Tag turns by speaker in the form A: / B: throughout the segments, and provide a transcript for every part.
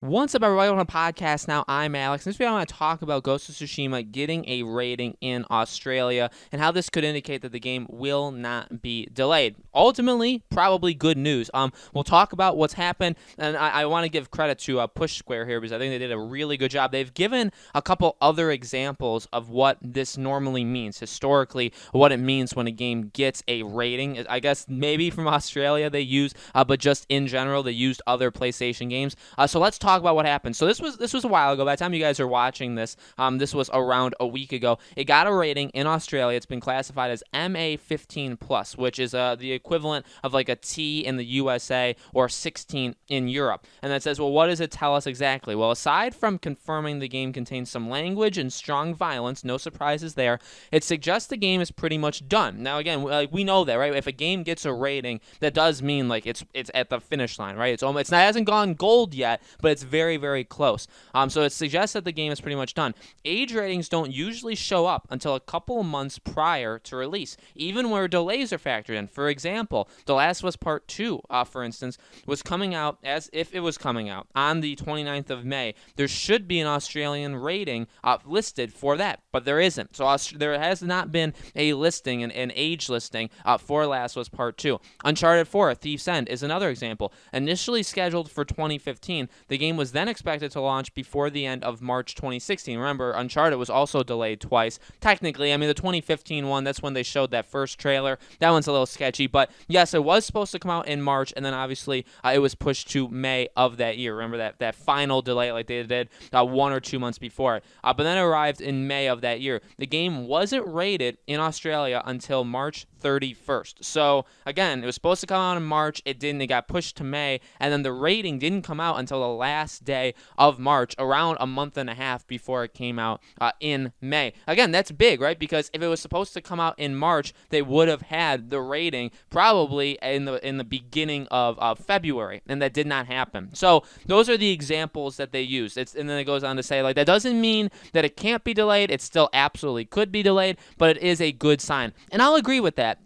A: What's up, everybody? On a podcast now. I'm Alex. In this video, I want to talk about Ghost of Tsushima getting a rating in Australia and how this could indicate that the game will not be delayed. Ultimately, probably good news. We'll talk about what's happened, and I want to give credit to Push Square here because I think they did a really good job. They've given a couple other examples of what this normally means historically, what it means when a game gets a rating. I guess maybe from Australia they use, but just in general they used other PlayStation games. So let's talk about what happened. So this was a while ago. By the time you guys are watching this, this was around a week ago. It got a rating in Australia. It's been classified as MA15+, which is the equivalent of like a T in the USA or 16 in Europe. And that says, well, what does it tell us exactly? Well, aside from confirming the game contains some language and strong violence, no surprises there, it suggests the game is pretty much done. Now, again, we know that, right? If a game gets a rating, that does mean like it's at the finish line, right? It hasn't gone gold yet, but it's very, very close. So it suggests that the game is pretty much done. Age ratings don't usually show up until a couple of months prior to release, even where delays are factored in. For example, The Last of Us Part 2, for instance, was coming out as if it was coming out on the 29th of May. There should be an Australian rating listed for that, but there isn't. So there has not been a listing, an age listing for Last of Us Part 2. Uncharted 4, Thief's End is another example. Initially scheduled for 2015, the game was then expected to launch before the end of March 2016. Remember, Uncharted was also delayed twice. Technically, I mean, the 2015 one, that's when they showed that first trailer. That one's a little sketchy, but yes, it was supposed to come out in March, and then obviously it was pushed to May of that year. Remember that final delay like they did 1 or 2 months before it. But then it arrived in May of that year. The game wasn't rated in Australia until March 31st. So again, it was supposed to come out in March. It didn't. It got pushed to May, and then the rating didn't come out until the last day of March, around a month and a half before it came out in May. Again, that's big, right? Because if it was supposed to come out in March, they would have had the rating probably in the beginning of February, and that did not happen. So those are the examples that they use. And then it goes on to say, like, that doesn't mean that it can't be delayed. It still absolutely could be delayed, but it is a good sign. And I'll agree with that.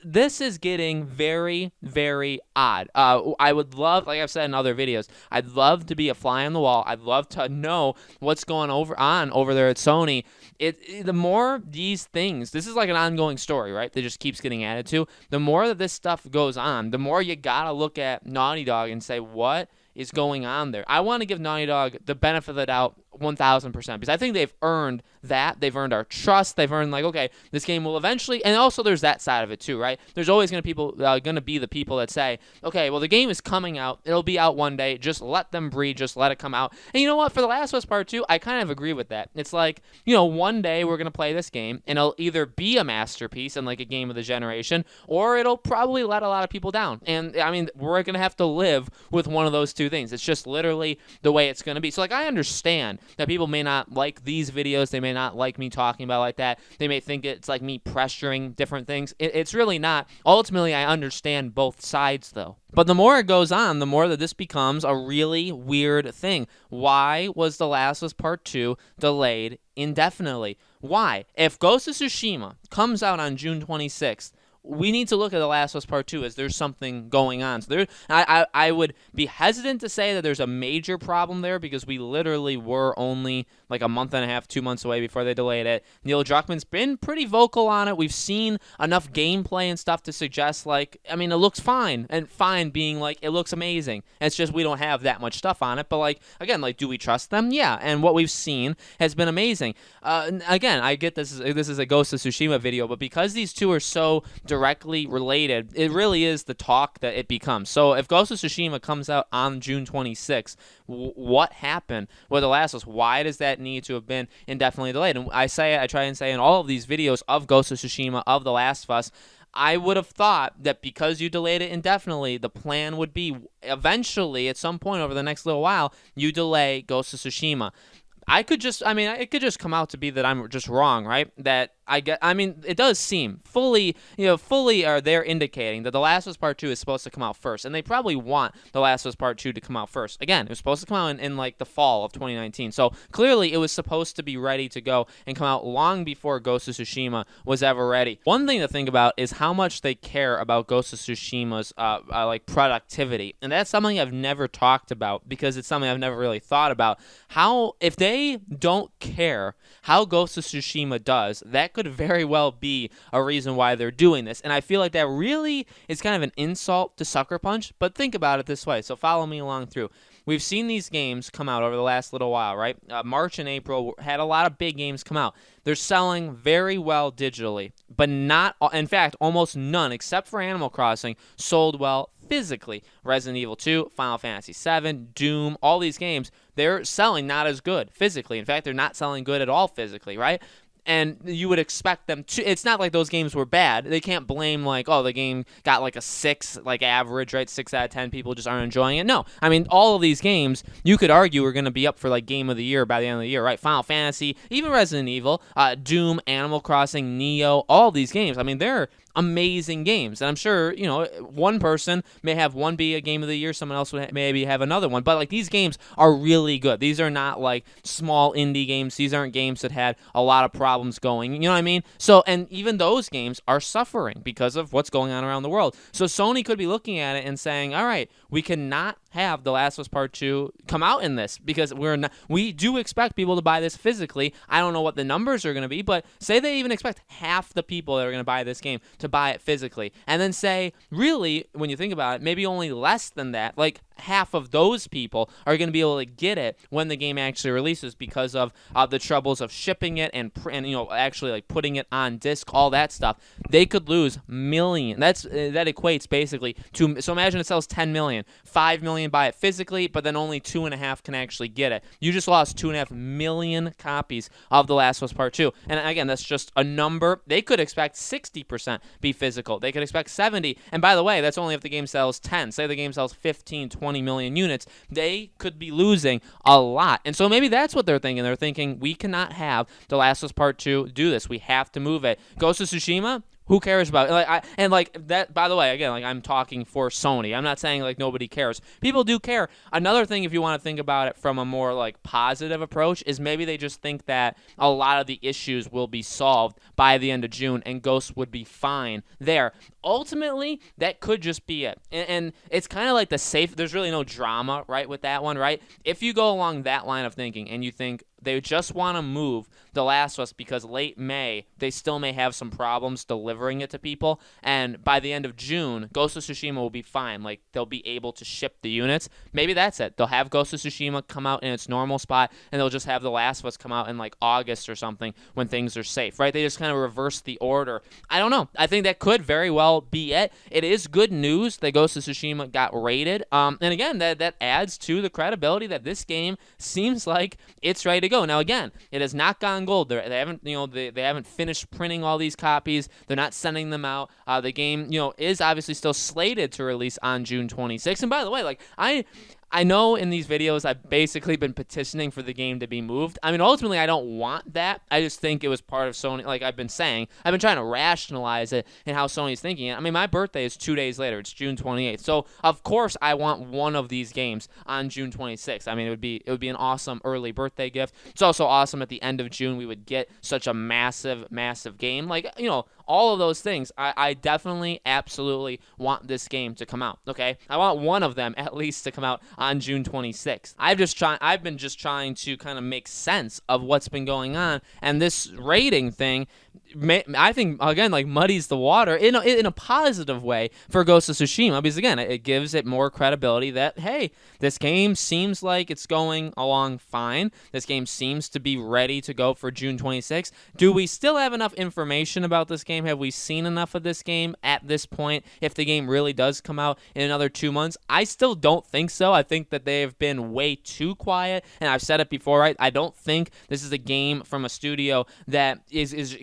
A: This is getting very, very odd. I would love, like I've said in other videos, I'd love to be a fly on the wall. I'd love to know what's going on over there at Sony. The more these things, this is like an ongoing story, right? That just keeps getting added to. The more that this stuff goes on, the more you gotta look at Naughty Dog and say, what is going on there? I want to give Naughty Dog the benefit of the doubt 1,000%, because I think they've earned that. They've earned our trust. They've earned, like, okay, this game will eventually, and also there's that side of it too, right? There's always going to be the people that say, okay, well, the game is coming out. It'll be out one day. Just let them breathe. Just let it come out. And you know what? For The Last of Us Part 2, I kind of agree with that. It's like, one day we're going to play this game, and it'll either be a masterpiece and like a game of the generation, or it'll probably let a lot of people down. And, I mean, we're going to have to live with one of those two things. It's just literally the way it's going to be. So, like, I understand that people may not like these videos. They may not like me talking about like that. They may think it's like me pressuring different things. It's really not. Ultimately, I understand both sides, though. But the more it goes on, the more that this becomes a really weird thing. Why was The Last of Us Part 2 delayed indefinitely? Why? If Ghost of Tsushima comes out on June 26th, we need to look at The Last of Us Part 2 as there's something going on. So I would be hesitant to say that there's a major problem there, because we literally were only like a month and a half, 2 months away before they delayed it. Neil Druckmann's been pretty vocal on it. We've seen enough gameplay and stuff to suggest, like, I mean, it looks fine, and fine being like, it looks amazing. It's just we don't have that much stuff on it. But, like, again, like, do we trust them? Yeah, and what we've seen has been amazing. Again, I get this is a Ghost of Tsushima video, but because these two are so directly related, it really is the talk that it becomes. So if Ghost of Tsushima comes out on June 26th, what happened with The Last of Us? Why does that need to have been indefinitely delayed? And I try and say in all of these videos of Ghost of Tsushima, of The Last of Us, I would have thought that because you delayed it indefinitely, the plan would be eventually, at some point over the next little while, you delay Ghost of Tsushima. It could just come out to be that I'm just wrong, right? That I mean, it does seem fully are they're indicating that The Last of Us Part 2 is supposed to come out first, and they probably want The Last of Us Part 2 to come out first. Again, it was supposed to come out in like the fall of 2019, so clearly it was supposed to be ready to go and come out long before Ghost of Tsushima was ever ready. One thing to think about is how much they care about Ghost of Tsushima's like productivity, and that's something I've never talked about because it's something I've never really thought about. How, if they don't care how Ghost of Tsushima does, that could very well be a reason why they're doing this. And I feel like that really is kind of an insult to Sucker Punch, but think about it this way. So follow me along through. We've seen these games come out over the last little while, right? March and April had a lot of big games come out. They're selling very well digitally, but not, in fact, almost none, except for Animal Crossing, sold well physically. Resident Evil 2, Final Fantasy 7, Doom, all these games, they're selling not as good physically. In fact, they're not selling good at all physically, right? And you would expect them to. It's not like those games were bad. They can't blame like, oh, the game got like a 6, like average, right? 6 out of 10 people just aren't enjoying it. No, I mean, all of these games you could argue are going to be up for like Game of the Year by the end of the year, right? Final Fantasy, even Resident Evil, Doom, Animal Crossing, Neo, all these games. I mean, they're amazing games, and I'm sure one person may have one be a Game of the Year, someone else would maybe have another one, but like these games are really good. These are not like small indie games. These aren't games that had a lot of problems going, you know what I mean? So, and even those games are suffering because of what's going on around the world. So Sony could be looking at it and saying, all right, we cannot have The Last of Us Part 2 come out in this because we do expect people to buy this physically. I don't know what the numbers are going to be, but say they even expect half the people that are going to buy this game to buy it physically, and then say, really, when you think about it, maybe only less than that, like half of those people are going to be able to get it when the game actually releases because of the troubles of shipping it and actually like putting it on disc, all that stuff. They could lose millions. That equates basically to, so imagine it sells 10 million, 5 million buy it physically, but then only 2.5 can actually get it. You just lost 2.5 million copies of The Last of Us Part 2. And again, that's just a number. They could expect 60% be physical. They could expect 70. And by the way, that's only if the game sells 10. Say the game sells 15, 20 million units. They could be losing a lot. And so maybe that's what they're thinking. They're thinking, we cannot have The Last of Us Part 2 do this. We have to move it. Ghost of Tsushima? Who cares about it? Like that, by the way, again, like I'm talking for Sony. I'm not saying like nobody cares. People do care. Another thing, if you want to think about it from a more like positive approach, is maybe they just think that a lot of the issues will be solved by the end of June and Ghost would be fine there. Ultimately, that could just be it. And it's kind of like the safe, there's really no drama, right, with that one, right? If you go along that line of thinking and you think they just want to move The Last of Us because late May, they still may have some problems delivering it to people, and by the end of June, Ghost of Tsushima will be fine. Like, they'll be able to ship the units. Maybe that's it. They'll have Ghost of Tsushima come out in its normal spot, and they'll just have The Last of Us come out in, like, August or something when things are safe, right? They just kind of reverse the order. I don't know. I think that could very well be it. It is good news that Ghost of Tsushima got rated, and again, that adds to the credibility that this game seems like it's ready to go. Now, again, it has not gone gold. They haven't, they haven't finished printing all these copies. They're not sending them out. The game, is obviously still slated to release on June 26th. And by the way, like I know in these videos I've basically been petitioning for the game to be moved. I mean, ultimately, I don't want that. I just think it was part of Sony. Like I've been saying, I've been trying to rationalize it and how Sony's thinking it. I mean, my birthday is 2 days later. It's June 28th. So, of course, I want one of these games on June 26th. I mean, it would be an awesome early birthday gift. It's also awesome at the end of June we would get such a massive, massive game. Like, all of those things. I definitely, absolutely want this game to come out, okay? I want one of them at least to come out on June 26th. I've been just trying to kind of make sense of what's been going on, and this rating thing, I think, again, like muddies the water in a positive way for Ghost of Tsushima, because again, it gives it more credibility that, hey, this game seems like it's going along fine. This game seems to be ready to go for June 26th. Do we still have enough information about this game? Have we seen enough of this game at this point? If the game really does come out in another 2 months, I still don't think so. I think that they have been way too quiet, and I've said it before, right? I don't think this is a game from a studio that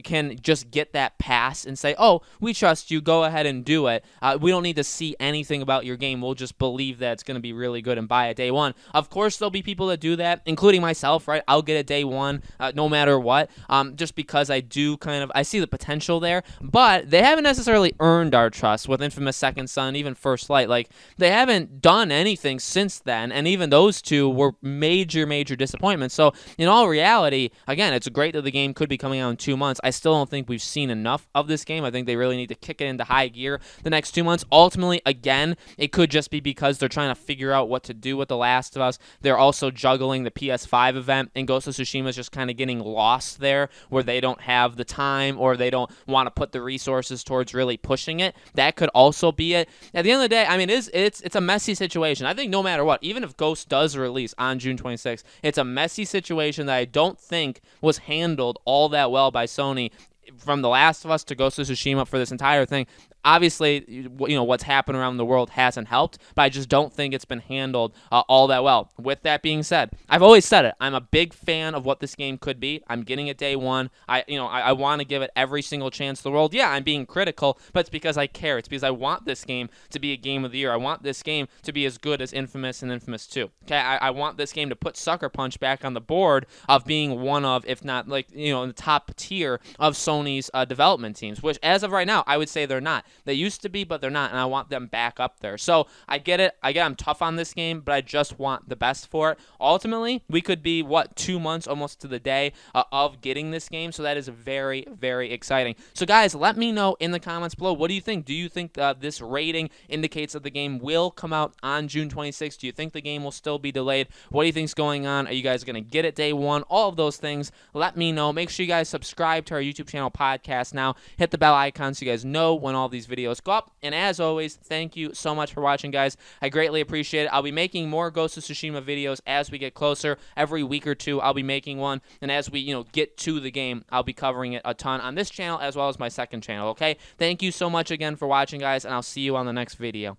A: can just get that pass and say, oh, we trust you, go ahead and do it. We don't need to see anything about your game. We'll just believe that it's going to be really good and buy it day one. Of course, there'll be people that do that, including myself, right? I'll get it day one, no matter what, just because I see the potential there, but they haven't necessarily earned our trust with Infamous Second Son, even First Light. Like, they haven't done anything since then, and even those two were major disappointments. So in all reality, again, it's great that the game could be coming out in 2 months. I still don't think we've seen enough of this game. I think they really need to kick it into high gear the next 2 months. Ultimately, again, it could just be because they're trying to figure out what to do with The Last of Us. They're also juggling the PS5 event, and Ghost of Tsushima is just kind of getting lost there, where they don't have the time or they don't want to put the resources towards really pushing it. That could also be it. At the end of the day, I mean, it's a messy situation. I think no matter what, even if Ghost does release on June 26th, it's a messy situation that I don't think was handled all that well by Sony from The Last of Us to Ghost of Tsushima for this entire thing. Obviously, you know, what's happened around the world hasn't helped, but I just don't think it's been handled all that well. With that being said, I've always said it. I'm a big fan of what this game could be. I'm getting it day one. I want to give it every single chance in the world. Yeah, I'm being critical, but it's because I care. It's because I want this game to be a game of the year. I want this game to be as good as Infamous and Infamous 2. Okay, I want this game to put Sucker Punch back on the board of being one of, if not in the top tier of Sony's development teams, which as of right now, I would say they're not. They used to be, but they're not, and I want them back up there. So I get it. I'm tough on this game, but I just want the best for it. Ultimately, we could be, 2 months almost to the day of getting this game, so that is very, very exciting. So guys, let me know in the comments below, what do you think? Do you think this rating indicates that the game will come out on June 26th? Do you think the game will still be delayed? What do you think's going on? Are you guys going to get it day one? All of those things, let me know. Make sure you guys subscribe to our YouTube channel Podcast Now. Hit the bell icon so you guys know when all these videos go up. And as always, thank you so much for watching, guys. I greatly appreciate it. I'll be making more Ghost of Tsushima videos as we get closer. Every week or two, I'll be making one. And as we, get to the game, I'll be covering it a ton on this channel as well as my second channel, okay? Thank you so much again for watching, guys, and I'll see you on the next video.